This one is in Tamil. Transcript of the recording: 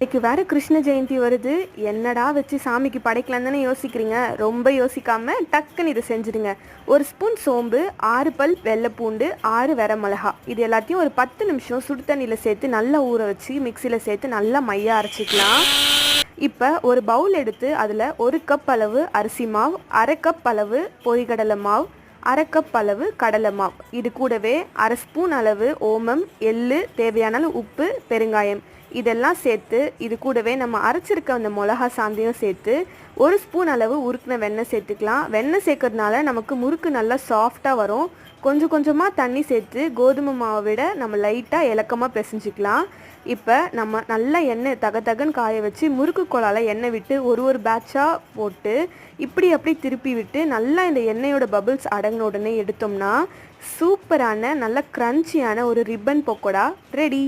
இன்னைக்கு வேற கிருஷ்ண ஜெயந்தி வருது. என்னடா வச்சு சாமிக்கு படைக்கலாம் தானே யோசிக்கிறீங்க. ரொம்ப யோசிக்காம டக்குன்னு இதை செஞ்சுடுங்க. ஒரு ஸ்பூன் சோம்பு, 6 பல் வெள்ளைப்பூண்டு, 6 வரமிளகா, இது எல்லாத்தையும் ஒரு 10 நிமிஷம் சுடு தண்ணியில் சேர்த்து நல்லா ஊற வச்சு மிக்சியில் சேர்த்து நல்லா மையா அரைச்சிக்கலாம். இப்போ ஒரு பவுல் எடுத்து அதில் 1 கப் அளவு அரிசி மாவு, 1/2 கப் அளவு பொரிகடலை மாவு, 1/2 கப் அளவு கடலை மாவு, இது கூடவே 1/2 ஸ்பூன் அளவு ஓமம், எள்ளு, தேவையான அளவு உப்பு, பெருங்காயம் இதெல்லாம் சேர்த்து, இது கூடவே நம்ம அரைச்சிருக்க அந்த மிளகா சாந்தையும் சேர்த்து 1 ஸ்பூன் அளவு உருக்கின வெண்ணெய் சேர்த்துக்கலாம். வெண்ணெய் சேர்க்கறதுனால நமக்கு முறுக்கு நல்லா சாஃப்டாக வரும். கொஞ்சம் கொஞ்சமாக தண்ணி சேர்த்து கோதுமை மாவை விட நம்ம லைட்டாக இலக்கமாக பிசைஞ்சிக்கலாம். இப்போ நம்ம நல்லா எண்ணெய் தகன்னு காய வச்சு முறுக்கு கோலால் எண்ணெய் விட்டு ஒரு பேட்சாக போட்டு அப்படி திருப்பி விட்டு நல்லா இந்த எண்ணெயோட பபிள்ஸ் அடங்கின உடனே எடுத்தோம்னா சூப்பரான நல்ல க்ரன்ச்சியான ஒரு ரிப்பன் பக்கோடா ரெடி.